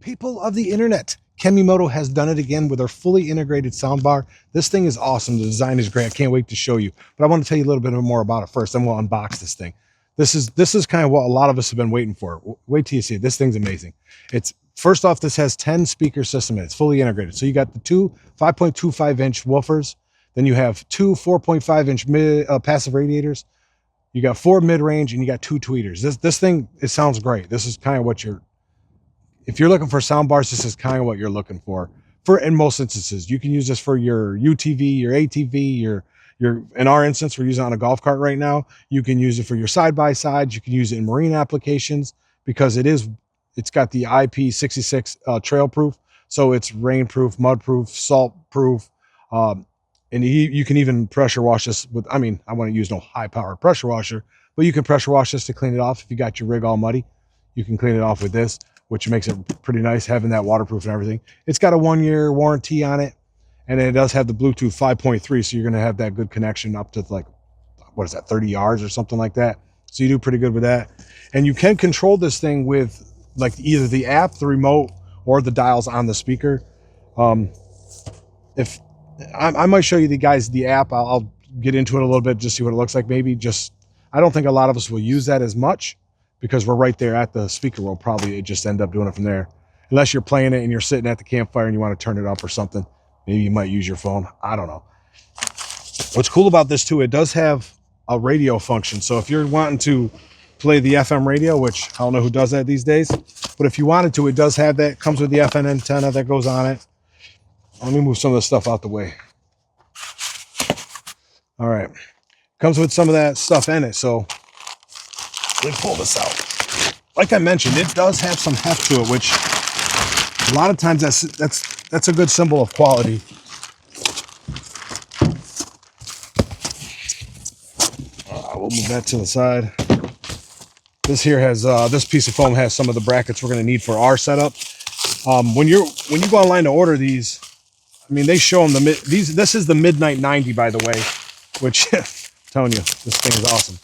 People of the internet, Kemimoto has done it again with their fully integrated soundbar. This thing is awesome. The design is great. I can't wait to show you. But I want to tell you a little bit more about it first. Then we'll unbox this thing. This is kind of what a lot of us have been waiting for. Wait till you see it. This thing's amazing. It's first off, this has 10 speaker system in it. It's fully integrated. So you got the two 5.25 inch woofers. Then you have two 4.5 inch passive radiators. You got 4 mid-range and you got 2 tweeters. This thing, it sounds great. This is kind of what if you're looking for sound bars, this is kind of what you're looking for in most instances. You can use this for your UTV, your ATV, your in our instance, we're using it on a golf cart right now. You can use it for your side-by-sides. You can use it in marine applications because it's got the IP66 trail proof. So it's rain proof, mud proof, salt proof. And you can even pressure wash this with, I mean, I want to use no high power pressure washer, but you can pressure wash this to clean it off. If you got your rig all muddy, you can clean it off with this, which makes it pretty nice having that waterproof and everything. It's got a 1-year warranty on it. And it does have the Bluetooth 5.3, so you're going to have that good connection up to like, what is that, 30 yards or something like that. So you do pretty good with that. And you can control this thing with like either the app, the remote, or the dials on the speaker. If I might show you the app, I'll get into it a little bit, just see what it looks like. Maybe just, I don't think a lot of us will use that as much because we're right there at the speaker. We'll probably just end up doing it from there. Unless you're playing it and you're sitting at the campfire and you want to turn it up or something. Maybe you might use your phone. I don't know. What's cool about this too, it does have a radio function. So if you're wanting to play the FM radio, which I don't know who does that these days, but if you wanted to, it does have that. It comes with the FM antenna that goes on it. Let me move some of this stuff out the way. All right. Comes with some of that stuff in it. So let me pull this out. Like I mentioned, it does have some heft to it, which a lot of times that's a good symbol of quality. We'll move that to the side. This here has this piece of foam has some of the brackets we're going to need for our setup. When you go online to order these, I mean, they show them this is the Midnight 90, by the way, which I'm telling you, this thing is awesome.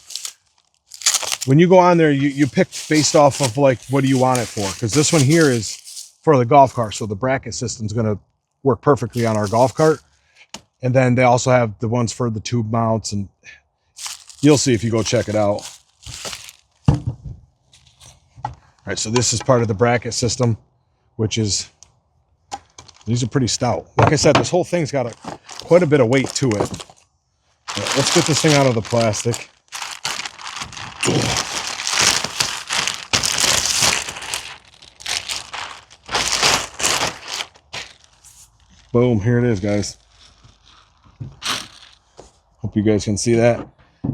When you go on there, you pick based off of like, what do you want it for? Because this one here is for the golf cart. So the bracket system is going to work perfectly on our golf cart. And then they also have the ones for the tube mounts, and you'll see if you go check it out. All right, so this is part of the bracket system, which is, these are pretty stout. Like I said, this whole thing's got quite a bit of weight to it. Right, let's get this thing out of the plastic. Boom, here it is, guys. Hope you guys can see that.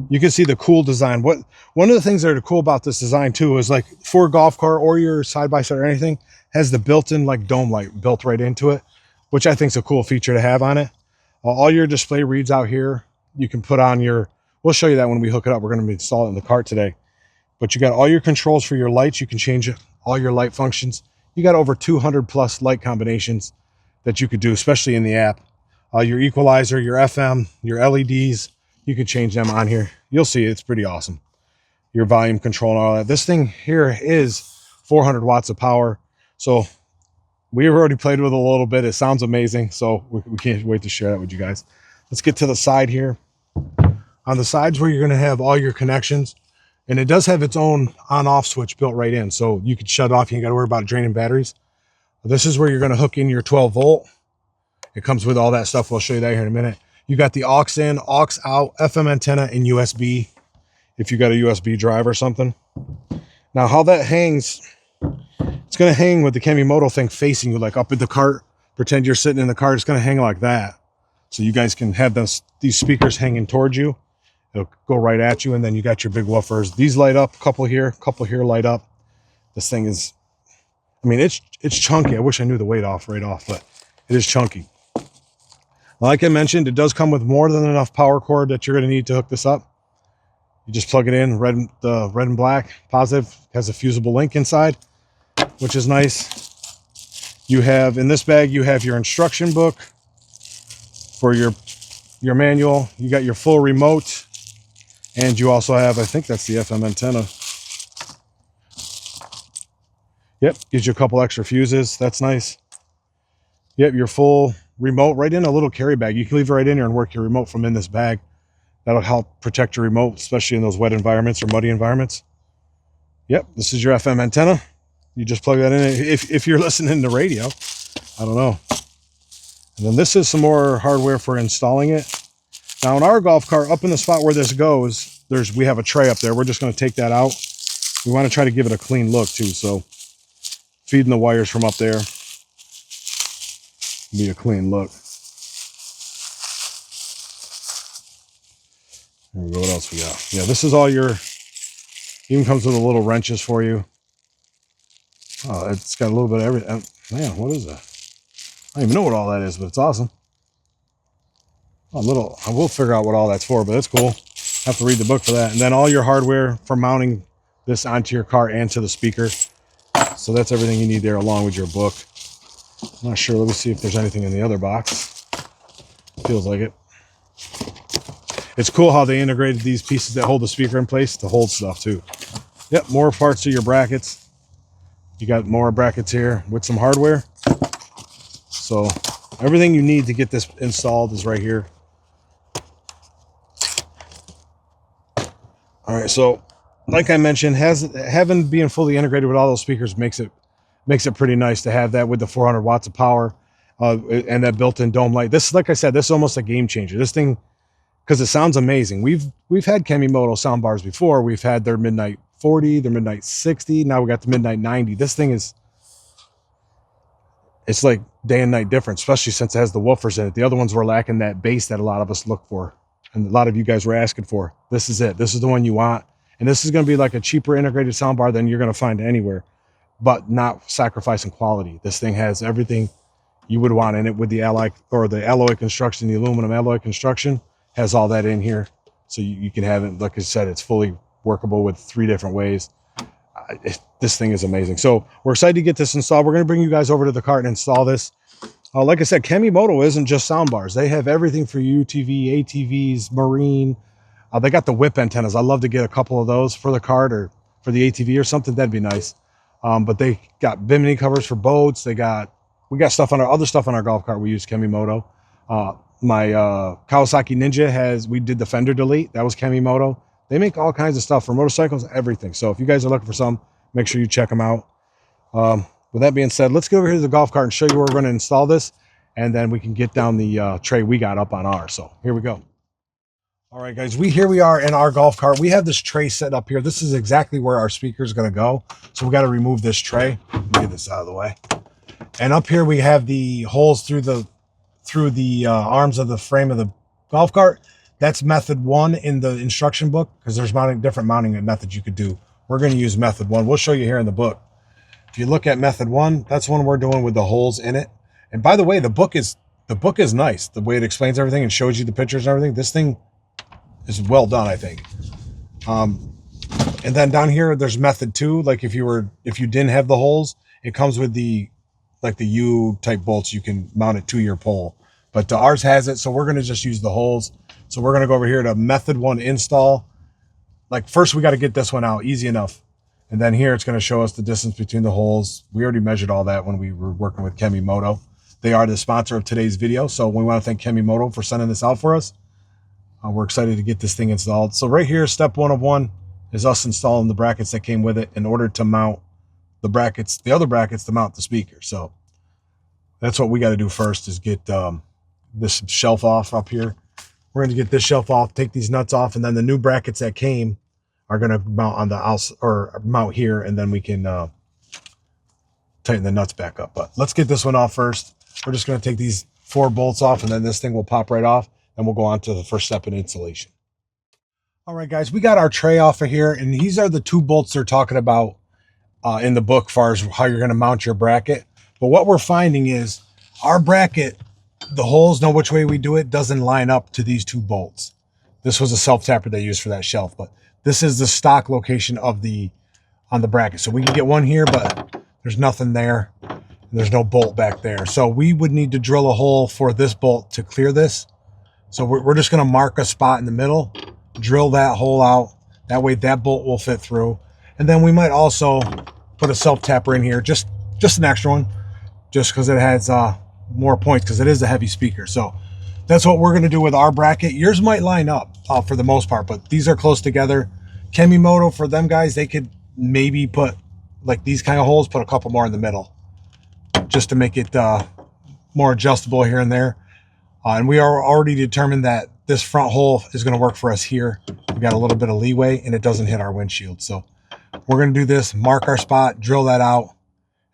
You can see the cool design. One of the things that are cool about this design too is like for a golf cart or your side-by-side or anything, has the built-in like dome light built right into it, which I think is a cool feature to have on it. All your display reads out here. You can put on we'll show you that when we hook it up. We're going to install it in the cart today. But you got all your controls for your lights. You can change all your light functions. You got over 200 plus light combinations that you could do, especially in the app. Your equalizer, your FM, your LEDs, you can change them on here. You'll see it's pretty awesome. Your volume control and all that. This thing here is 400 watts of power. So we've already played with it a little bit. It sounds amazing. So we can't wait to share that with you guys. Let's get to the side here. On the sides where you're going to have all your connections, and it does have its own on-off switch built right in. So you can shut off. You ain't got to worry about draining batteries. This is where you're going to hook in your 12 volt. It comes with all that stuff. We'll show you that here in a minute. You got the aux in, aux out, FM antenna, and USB if you got a USB drive or something. Now how that hangs, it's going to hang with the Kemimoto thing facing you, like up in the cart. Pretend you're sitting in the cart. It's going to hang like that. So you guys can have these speakers hanging towards you. It'll go right at you, and then you got your big woofers. These light up, a couple here light up. This thing is, I mean, it's chunky. I wish I knew the weight right off, but it is chunky. Like I mentioned, it does come with more than enough power cord that you're going to need to hook this up. You just plug it in, the red and black, positive, has a fusible link inside, which is nice. You have, in this bag, you have your instruction book for your manual. You got your full remote, and you also have, I think that's the FM antenna. Yep, gives you a couple extra fuses. That's nice. Yep, your full remote right in a little carry bag. You can leave it right in here and work your remote from in this bag. That'll help protect your remote, especially in those wet environments or muddy environments. Yep, this is your FM antenna. You just plug that in if you're listening to radio. I don't know. And then this is some more hardware for installing it. Now in our golf cart, up in the spot where this goes, we have a tray up there. We're just going to take that out. We want to try to give it a clean look too. So feeding the wires from up there be a clean look. There we go. What else we got? Yeah, this is all your, even comes with a little wrenches for you. Oh, it's got a little bit of everything. Man, what is that? I don't even know what all that is, but it's awesome. A little, I will figure out what all that's for, but it's cool. I have to read the book for that. And then all your hardware for mounting this onto your cart and to the speaker. So that's everything you need there along with your book. I'm not sure. Let me see if there's anything in the other box. Feels like it. It's cool how they integrated these pieces that hold the speaker in place to hold stuff too. Yep, more parts of your brackets. You got more brackets here with some hardware. So everything you need to get this installed is right here. All right, so like I mentioned, having being fully integrated with all those speakers makes it pretty nice to have that with the 400 watts of power and that built-in dome light. This, like I said, this is almost a game changer. This thing, because it sounds amazing. We've had Kemimoto soundbars before. We've had their Midnight 40, their Midnight 60. Now we got the Midnight 90. This thing is, it's like day and night difference, especially since it has the woofers in it. The other ones were lacking that bass that a lot of us look for, and a lot of you guys were asking for. This is it. This is the one you want, and this is going to be like a cheaper integrated soundbar than you're going to find anywhere, but not sacrificing quality. This thing has everything you would want in it with the alloy construction. The aluminum alloy construction has all that in here, so you can have it. Like I said, it's fully workable with 3 different ways. This thing is amazing. So we're excited to get this installed. We're going to bring you guys over to the cart and install this. Like I said, Kemimoto isn't just soundbars. They have everything for UTV, ATVs, marine. They got the whip antennas. I'd love to get a couple of those for the cart or for the ATV or something. That'd be nice. But they got bimini covers for boats. We got stuff on our other stuff on our golf cart. We use Kemimoto. My Kawasaki Ninja we did the fender delete. That was Kemimoto. They make all kinds of stuff for motorcycles, everything. So if you guys are looking for some, make sure you check them out. With that being said, let's get over here to the golf cart and show you where we're going to install this, and then we can get down the tray we got up on ours. So here we go. All right, guys, here we are in our golf cart. We have this tray set up here. This is exactly where our speaker is going to go. So we got to remove this tray. Let me get this out of the way. And up here we have the holes through the arms of the frame of the golf cart. That's method 1 in the instruction book, because there's different mounting methods you could do. We're going to use method 1. We'll show you here in the book. If you look at method 1, that's one we're doing with the holes in it. And by the way, the book is nice. The way it explains everything and shows you the pictures and everything. This thing is well done, I think. And then down here, there's method 2. Like if you didn't have the holes, it comes with the U-type bolts. You can mount it to your pole. But ours has it, so we're going to just use the holes. So we're going to go over here to method 1 install. Like first, we got to get this one out, easy enough. And then here, it's going to show us the distance between the holes. We already measured all that when we were working with Kemimoto. They are the sponsor of today's video. So we want to thank Kemimoto for sending this out for us. We're excited to get this thing installed. So right here, step 1 of 1 is us installing the brackets that came with it in order to mount the other brackets to mount the speaker. So that's what we got to do first, is get this shelf off up here. We're going to get this shelf off, take these nuts off, and then the new brackets that came are going to mount on the outside, or mount here, and then we can tighten the nuts back up. But let's get this one off first. We're just going to take these 4 bolts off, and then this thing will pop right off, and we'll go on to the first step in installation. All right, guys, we got our tray off of here, and these are the 2 bolts they're talking about in the book as far as how you're going to mount your bracket. But what we're finding is our bracket, the holes, know which way we do it, doesn't line up to these 2 bolts. This was a self-tapper they used for that shelf, but this is the stock location on the bracket. So we can get one here, but there's nothing there. And there's no bolt back there. So we would need to drill a hole for this bolt to clear this. So we're just going to mark a spot in the middle, drill that hole out. That way that bolt will fit through. And then we might also put a self tapper in here, just an extra one, just because it has more points, because it is a heavy speaker. So that's what we're going to do with our bracket. Yours might line up for the most part, but these are close together. Kemimoto, for them guys, they could maybe put like these kind of holes, put a couple more in the middle, just to make it more adjustable here and there. And we are already determined that this front hole is going to work for us here. We got a little bit of leeway and it doesn't hit our windshield. So we're going to do this, mark our spot, drill that out,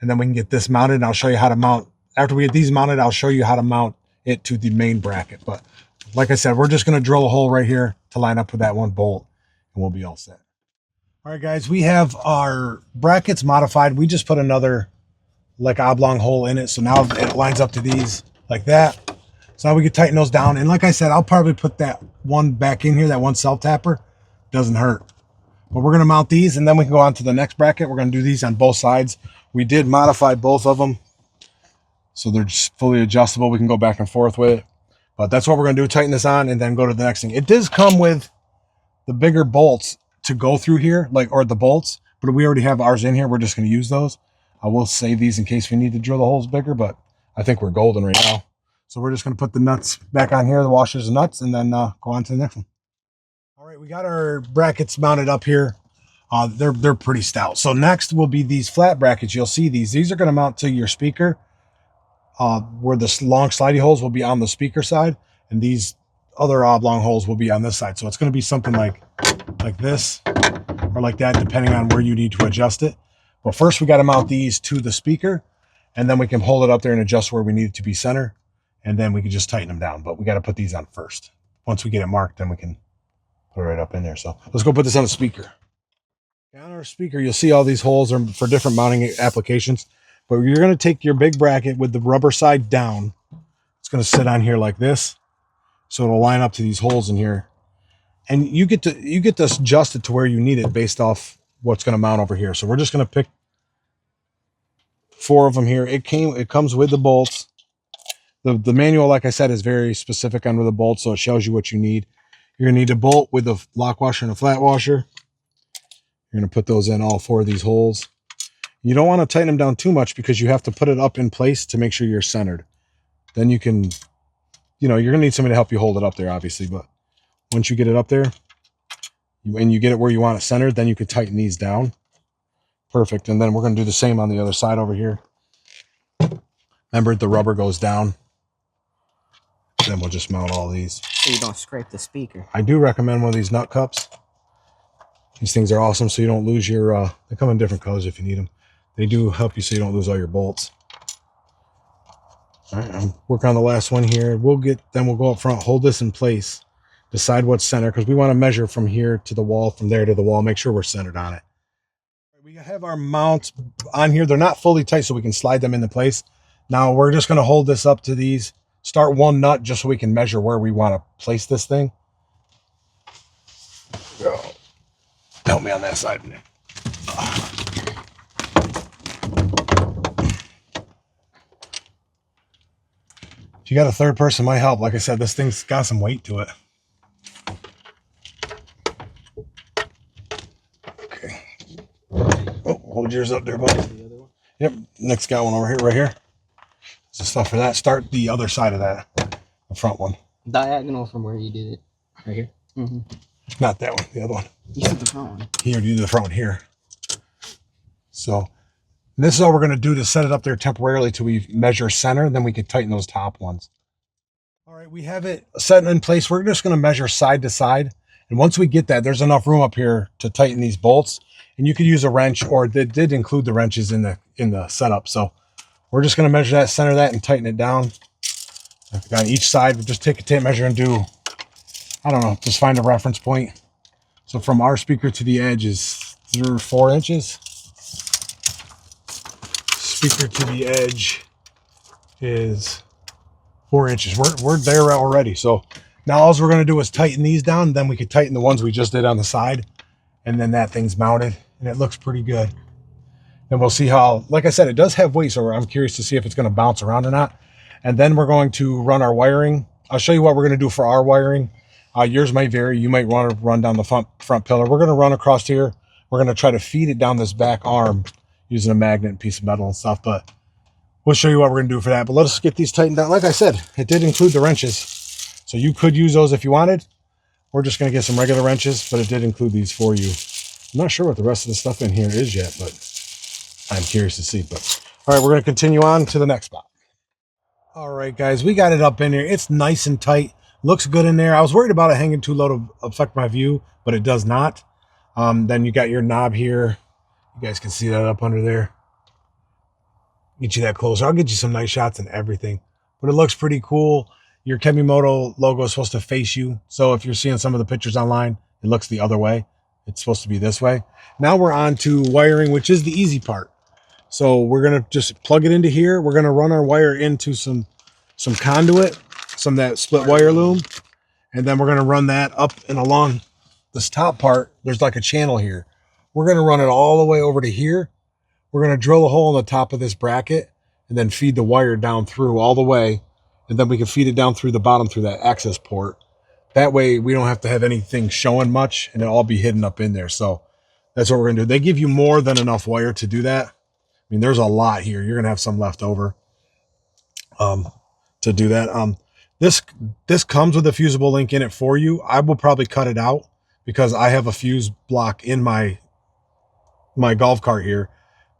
and then we can get this mounted. And I'll show you how to mount. After we get these mounted, I'll show you how to mount it to the main bracket. But like I said, we're just going to drill a hole right here to line up with that one bolt, and we'll be all set. All right, guys, we have our brackets modified. We just put another like oblong hole in it. So now it lines up to these like that. So now we can tighten those down. And like I said, I'll probably put that one back in here, that one self tapper. Doesn't hurt. But we're going to mount these, and then we can go on to the next bracket. We're going to do these on both sides. We did modify both of them, so they're just fully adjustable. We can go back and forth with it. But that's what we're going to do, tighten this on, and then go to the next thing. It does come with the bigger bolts to go through here, or the bolts, but we already have ours in here. We're just going to use those. I will save these in case we need to drill the holes bigger, but I think we're golden right now. So we're just going to put the nuts back on here, the washers and nuts, and then go on to the next one. All right, we got our brackets mounted up here. They're pretty stout. So next will be these flat brackets. You'll see these. These are going to mount to your speaker, where the long slidey holes will be on the speaker side, and these other oblong holes will be on this side. So it's going to be something like this or like that, depending on where you need to adjust it. But first we got to mount these to the speaker, and then we can hold it up there and adjust where we need it to be center, and then we can just tighten them down. But we got to put these on first. Once we get it marked, then we can put it right up in there. So let's go put this on the speaker. On our speaker, you'll see all these holes are for different mounting applications, but you're going to take your big bracket with the rubber side down. It's going to sit on here like this, so it'll line up to these holes in here, and you get to adjust it to where you need it based off what's going to mount over here. So we're just going to pick 4 of them here. It comes with the bolts. The manual, like I said, is very specific under the bolts, so it shows you what you need. You're going to need a bolt with a lock washer and a flat washer. You're going to put those in all 4 of these holes. You don't want to tighten them down too much because you have to put it up in place to make sure you're centered. Then you can, you're going to need somebody to help you hold it up there, obviously. But once you get it up there and you get it where you want it centered, then you can tighten these down. Perfect. And then we're going to do the same on the other side over here. Remember, the rubber goes down. Then we'll just mount all these. So you don't scrape the speaker. I do recommend one of these nut cups. These things are awesome, so you don't lose your, they come in different colors if you need them. They do help you so you don't lose all your bolts. All right, I'm working on the last one here. Then we'll go up front, hold this in place, decide what's center, because we want to measure from here to the wall, from there to the wall, make sure we're centered on it. We have our mounts on here. They're not fully tight, so we can slide them into place. Now we're just going to hold this up to these, start one nut just so we can measure where we want to place this thing. Go. Help me on that side. If you got a third person, might help. Like I said, this thing's got some weight to it. Okay. Oh, hold yours up there, buddy. Yep. Next got one over here, right here. There's the stuff for that. Start the other side of that, the front one. Diagonal from where you did it. Right here. Mm-hmm. Not that one, the other one. You said the front one. Here, you do the front one here. So this is all we're going to do to set it up there temporarily till we measure center, then we can tighten those top ones. All right, we have it set in place. We're just going to measure side to side. And once we get that, there's enough room up here to tighten these bolts. And you could use a wrench, or they did include the wrenches in the setup. So we're just going to measure that, center that, and tighten it down. On each side, we'll just take a tape measure and do, I don't know, just find a reference point. So from our speaker to the edge is 4 inches. Speaker to the edge is 4 inches. We're there already. So now all we're going to do is tighten these down. Then we can tighten the ones we just did on the side. And then that thing's mounted. And it looks pretty good. And we'll see how, like I said, it does have weight. So I'm curious to see if it's going to bounce around or not. And then we're going to run our wiring. I'll show you what we're going to do for our wiring. Yours might vary. You might want to run down the front pillar. We're going to run across here. We're going to try to feed it down this back arm using a magnet and piece of metal and stuff, but we'll show you what we're going to do for that. But let us get these tightened down. Like I said, it did include the wrenches, so you could use those if you wanted. We're just going to get some regular wrenches, but it did include these for you. I'm not sure what the rest of the stuff in here is yet, but I'm curious to see. But all right, we're going to continue on to the next spot. All right, guys, we got it up in here. It's nice and tight. Looks good in there. I was worried about it hanging too low to affect my view, but it does not. Then you got your knob here. You guys can see that up under there. Get you that closer. I'll get you some nice shots and everything, but it looks pretty cool. Your Kemimoto logo is supposed to face you. So if you're seeing some of the pictures online, it looks the other way. It's supposed to be this way. Now we're on to wiring, which is the easy part. So we're going to just plug it into here. We're going to run our wire into some conduit, some of that split wire loom. And then we're going to run that up and along this top part. There's like a channel here. We're going to run it all the way over to here. We're going to drill a hole in the top of this bracket and then feed the wire down through all the way. And then we can feed it down through the bottom through that access port. That way we don't have to have anything showing much and it'll all be hidden up in there. So that's what we're going to do. They give you more than enough wire to do that. I mean, there's a lot here. You're going to have some left over to do that. This comes with a fusible link in it for you. I will probably cut it out because I have a fuse block in my golf cart here.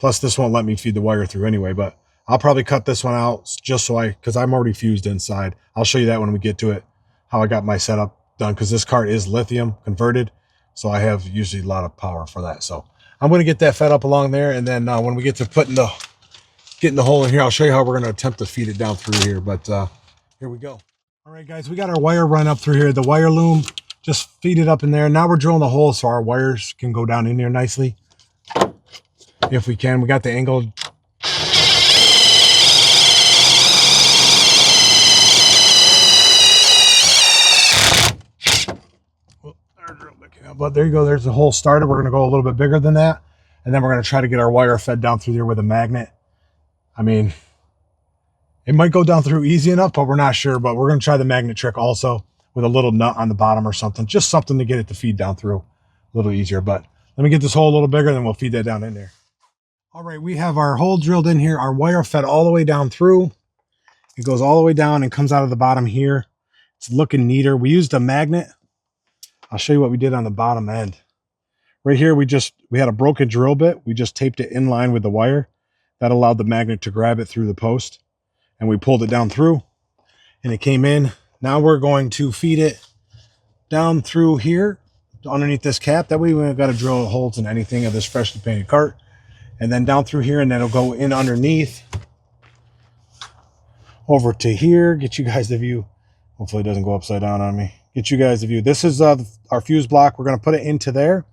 Plus this won't let me feed the wire through anyway, but I'll probably cut this one out just so because I'm already fused inside. I'll show you that when we get to it, how I got my setup done, because this cart is lithium converted. So I have usually a lot of power for that. So I'm going to get that fed up along there. And then when we get to getting the hole in here, I'll show you how we're going to attempt to feed it down through here. But here we go. All right, guys, we got our wire run up through here. The wire loom, just feed it up in there. Now we're drilling the hole so our wires can go down in there nicely. If we can, we got the angle. But there you go. There's the hole started. We're going to go a little bit bigger than that. And then we're going to try to get our wire fed down through there with a magnet. I mean, it might go down through easy enough, but we're not sure. But we're going to try the magnet trick also with a little nut on the bottom or something. Just something to get it to feed down through a little easier. But let me get this hole a little bigger, and then we'll feed that down in there. All right, we have our hole drilled in here. Our wire fed all the way down through. It goes all the way down and comes out of the bottom here. It's looking neater. We used a magnet. I'll show you what we did on the bottom end. Right here, we had a broken drill bit. We just taped it in line with the wire. That allowed the magnet to grab it through the post. And we pulled it down through. And it came in. Now we're going to feed it down through here, underneath this cap. That way we don't got to drill holes in anything of this freshly painted cart. And then down through here, and then it'll go in underneath. Over to here. Get you guys the view. Hopefully it doesn't go upside down on me. Get you guys the view. This is our fuse block. We're going to put it into there.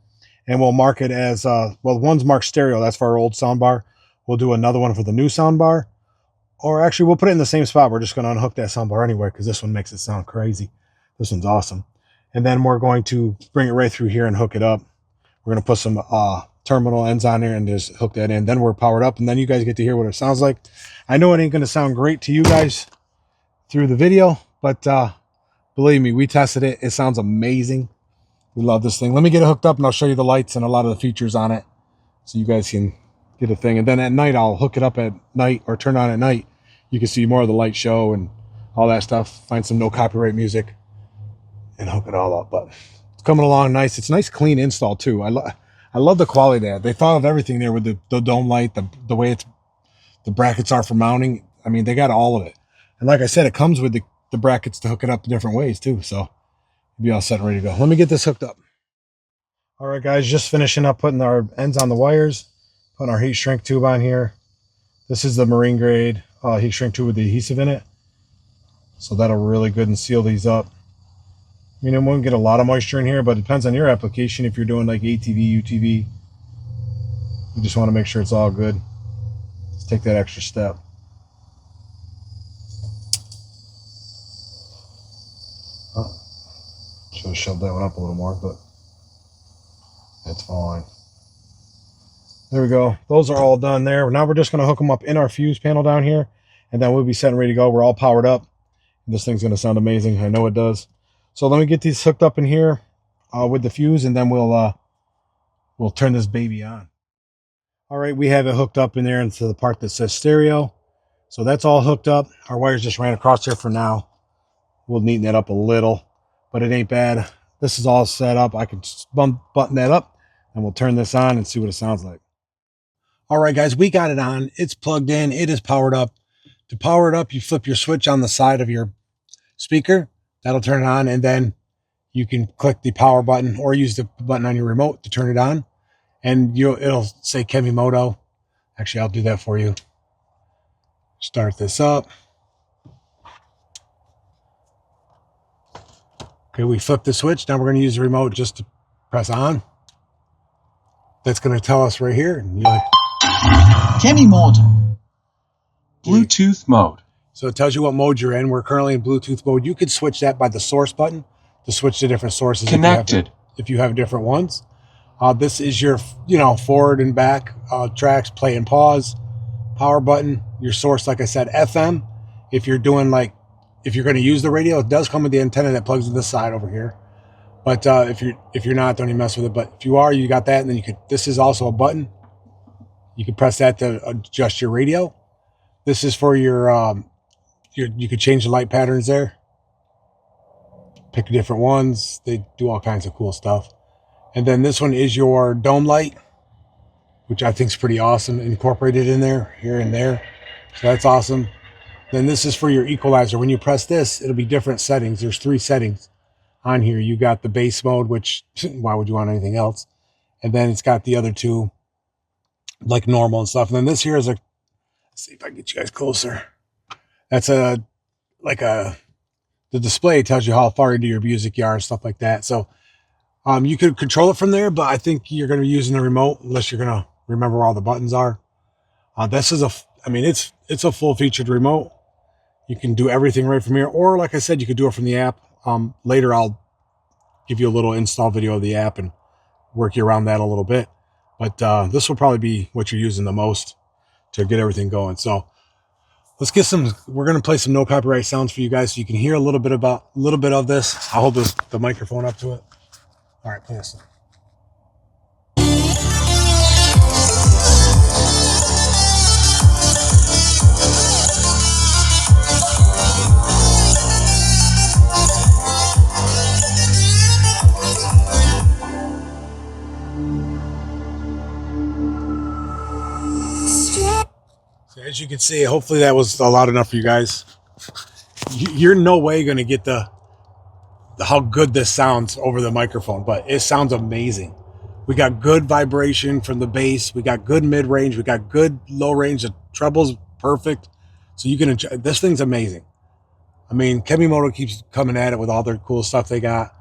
And we'll mark it as, well, one's marked stereo. That's for our old soundbar. We'll do another one for the new soundbar. Or actually, we'll put it in the same spot. We're just going to unhook that soundbar anyway, because this one makes it sound crazy. This one's awesome. And then we're going to bring it right through here and hook it up. We're going to put some terminal ends on there and just hook that in. Then we're powered up, and then you guys get to hear what it sounds like. I know it ain't going to sound great to you guys through the video, but believe me, we tested it. It sounds amazing. We love this thing. Let me get it hooked up, and I'll show you the lights and a lot of the features on it so you guys can get a thing. And then at night, I'll hook it up at night or turn on at night. You can see more of the light show and all that stuff. Find some no copyright music and hook it all up. But it's coming along nice. It's a nice, clean install, too. I love the quality of that. They thought of everything there with the dome light, the way the brackets are for mounting. I mean, they got all of it. And like I said, it comes with the brackets to hook it up in different ways, too. So you'll be all set and ready to go. Let me get this hooked up. All right, guys, just finishing up putting our ends on the wires, putting our heat shrink tube on here. This is the marine grade heat shrink tube with the adhesive in it. So that'll really good and seal these up. I mean, it won't get a lot of moisture in here, but it depends on your application. If you're doing like ATV, UTV, you just want to make sure it's all good. Let's take that extra step. Should have shoved that one up a little more, but it's fine. There we go. Those are all done there. Now we're just going to hook them up in our fuse panel down here, and then we'll be set and ready to go. We're all powered up. This thing's going to sound amazing. I know it does. So let me get these hooked up in here with the fuse, and then we'll turn this baby on. All right, we have it hooked up in there into the part that says stereo. So that's all hooked up. Our wires just ran across here for now. We'll neaten that up a little, but it ain't bad. This is all set up. I can just button that up and we'll turn this on and see what it sounds like. All right, guys, we got it on. It's plugged in. It is powered up. To power it up, you flip your switch on the side of your speaker. That'll turn it on, and then you can click the power button or use the button on your remote to turn it on. And it'll say Kemimoto. Actually, I'll do that for you. Start this up. Okay, we flip the switch. Now we're going to use the remote just to press on. That's going to tell us right here. Kemimoto. Bluetooth mode. So it tells you what mode you're in. We're currently in Bluetooth mode. You could switch that by the source button to switch to different sources. Connected. If you have different ones. This is your, forward and back tracks, play and pause, power button, your source, like I said, FM. If you're doing if you're going to use the radio, it does come with the antenna that plugs in this side over here. But if you're not, don't even mess with it. But if you are, you got that, and then this is also a button. You can press that to adjust your radio. This is for you could change the light patterns there. Pick different ones. They do all kinds of cool stuff. And then this one is your dome light, which I think is pretty awesome. Incorporated in there, here and there. So that's awesome. Then this is for your equalizer. When you press this, it'll be different settings. There's 3 settings on here. You got the bass mode, which why would you want anything else? And then it's got the other 2, like normal and stuff. And then this here is let's see if I can get you guys closer. That's the display tells you how far into your music you are and stuff like that. So you could control it from there, but I think you're going to be using the remote unless you're going to remember where all the buttons are. This is it's a full featured remote. You can do everything right from here, or like I said, you could do it from the app. Later, I'll give you a little install video of the app and work you around that a little bit. But this will probably be what you're using the most to get everything going. So let's get we're going to play some no copyright sounds for you guys so you can hear a little bit of this. I'll hold the microphone up to it. All right, play this. So as you can see, hopefully that was loud enough for you guys. You're no way going to get how good this sounds over the microphone, but it sounds amazing. We got good vibration from the bass. We got good mid-range. We got good low range. The treble's perfect. So you can enjoy. This thing's amazing. I mean, Kemimoto keeps coming at it with all their cool stuff they got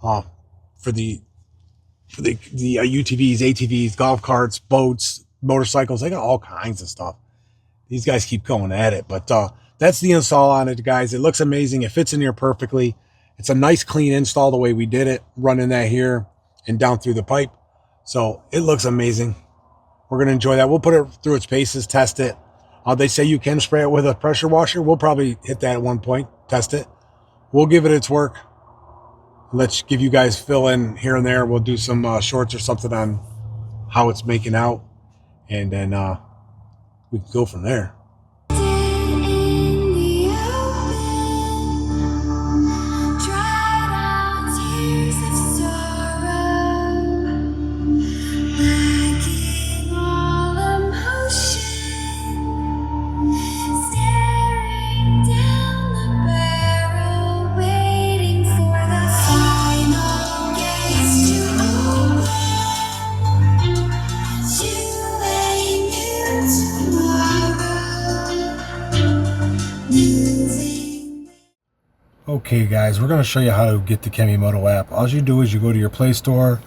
for the UTVs, ATVs, golf carts, boats, motorcycles. They got all kinds of stuff. These guys keep going at it, but that's the install on it, guys. It looks amazing. It fits in here perfectly. It's a nice, clean install the way we did it, running that here and down through the pipe. So it looks amazing. We're going to enjoy that. We'll put it through its paces, test it. They say you can spray it with a pressure washer. We'll probably hit that at one point, test it. We'll give it its work. Let's give you guys fill in here and there. We'll do some shorts or something on how it's making out. And then we can go from there. Okay guys, we're going to show you how to get the Kemimoto app. All you do is you go to your Play Store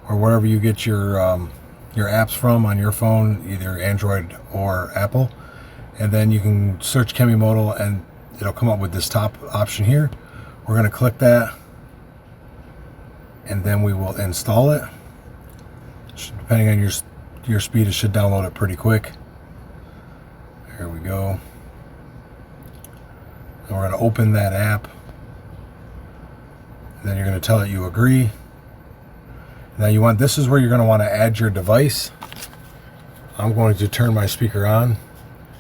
or wherever you get your apps from on your phone, either Android or Apple, and then you can search Kemimoto and it'll come up with this top option here. We're going to click that and then we will install it. Depending on your speed, it should download it pretty quick. Here we go. And we're going to open that app. Then you're going to tell it you agree. Now this is where you're going to want to add your device. I'm going to turn my speaker on.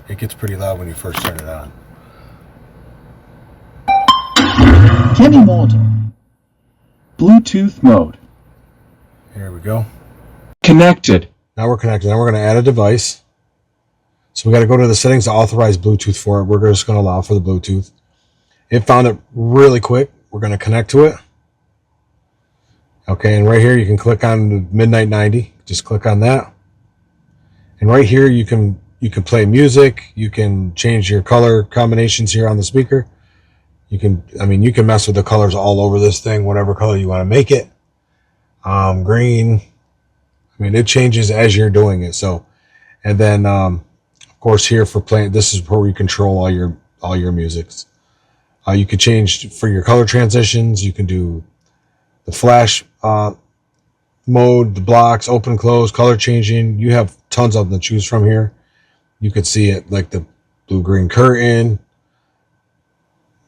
It gets pretty loud when you first turn it on. Kemimoto. Bluetooth mode. Here we go. Connected. Now we're connected. Now we're going to add a device. So we got to go to the settings to authorize Bluetooth for it. We're just going to allow for the Bluetooth. It found it really quick. We're going to connect to it. Okay, and right here you can click on the Midnight 90. Just click on that. And right here you can play music. You can change your color combinations here on the speaker. You can mess with the colors all over this thing, whatever color you want to make it. Green. I mean, it changes as you're doing it. So, and then of course here for playing, this is where you control all your musics. You could change for your color transitions. You can do the flash mode, the blocks, open, close, color changing. You have tons of them to choose from here. You could see it like the blue-green curtain.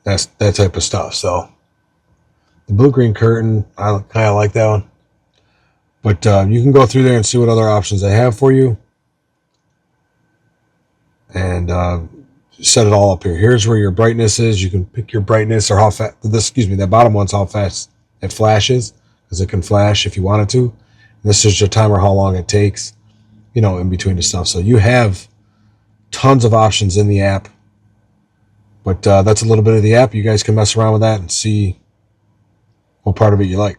That's that type of stuff. So the blue-green curtain, I kind of like that one. But you can go through there and see what other options I have for you. And set it all up here. Here's where your brightness is. You can pick your brightness or how fast, that bottom one's how fast it flashes, because it can flash if you wanted to. And this is your timer, how long it takes, in between the stuff. So you have tons of options in the app. But that's a little bit of the app. You guys can mess around with that and see what part of it you like.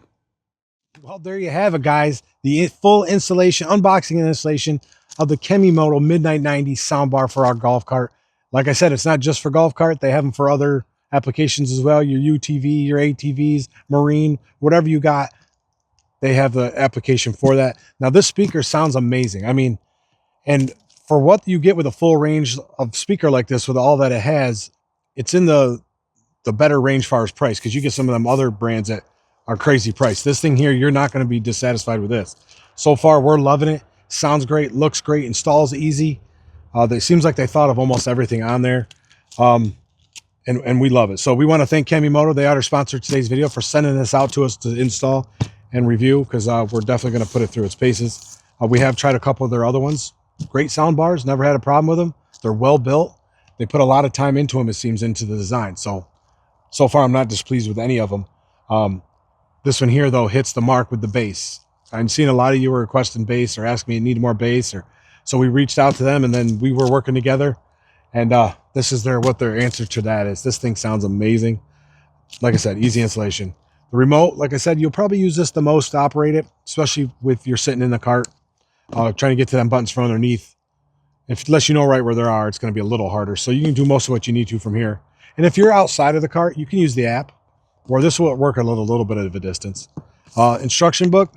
Well, there you have it, guys. The full installation, unboxing and installation of the Kemimoto Midnight 90 soundbar for our golf cart. Like I said, it's not just for golf cart. They have them for other applications as well. Your UTV, your ATVs, marine, whatever you got, they have the application for that. Now, this speaker sounds amazing. I mean, and for what you get with a full range of speaker like this, with all that it has, it's in the better range as far as price, because you get some of them other brands that are crazy price. This thing here, you're not going to be dissatisfied with this. So far, we're loving it. Sounds great, looks great, installs easy. It seems like they thought of almost everything on there. And we love it. So we want to thank Kemimoto. They are our sponsor today's video, for sending this out to us to install and review, because we're definitely going to put it through its paces. We have tried a couple of their other ones. Great sound bars, never had a problem with them. They're well built. They put a lot of time into them, it seems, into the design. So far, I'm not displeased with any of them. This one here, though, hits the mark with the bass. I'm seeing a lot of you were requesting bass or asking me, need more bass, so we reached out to them, and then we were working together. And this is what their answer to that is. This thing sounds amazing. Like I said, easy installation. The remote, like I said, you'll probably use this the most to operate it, especially if you're sitting in the cart, trying to get to them buttons from underneath. Unless you know right where they are, it's going to be a little harder. So you can do most of what you need to from here. And if you're outside of the cart, you can use the app, or this will work a little bit of a distance. Instruction book,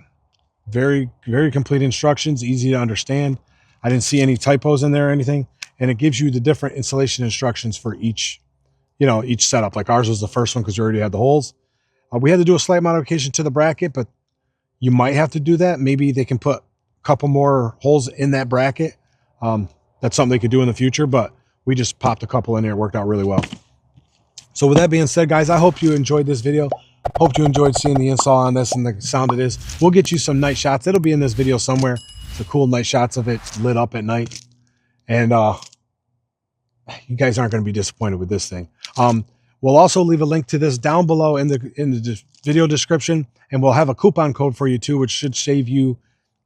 very, very complete instructions, easy to understand. I didn't see any typos in there or anything. And it gives you the different installation instructions for each setup. Like ours was the first one because you already had the holes. We had to do a slight modification to the bracket, but you might have to do that. Maybe they can put a couple more holes in that bracket. That's something they could do in the future, but we just popped a couple in there. It worked out really well. So with that being said, guys, I hope you enjoyed this video. Hope you enjoyed seeing the install on this and the sound it is. We'll get you some night shots. It'll be in this video somewhere. The cool night shots of it lit up at night. And you guys aren't going to be disappointed with this thing. We'll also leave a link to this down below in the video description, and we'll have a coupon code for you too, which should save you,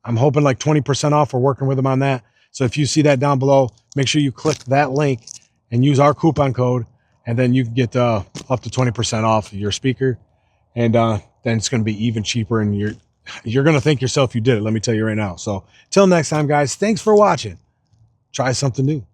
I'm hoping, like 20% off. We're working with them on that. So if you see that down below, make sure you click that link and use our coupon code, and then you can get up to 20% off your speaker. And then it's going to be even cheaper, and you're going to thank yourself you did it. Let me tell you right now. So till next time, guys, thanks for watching. Try something new.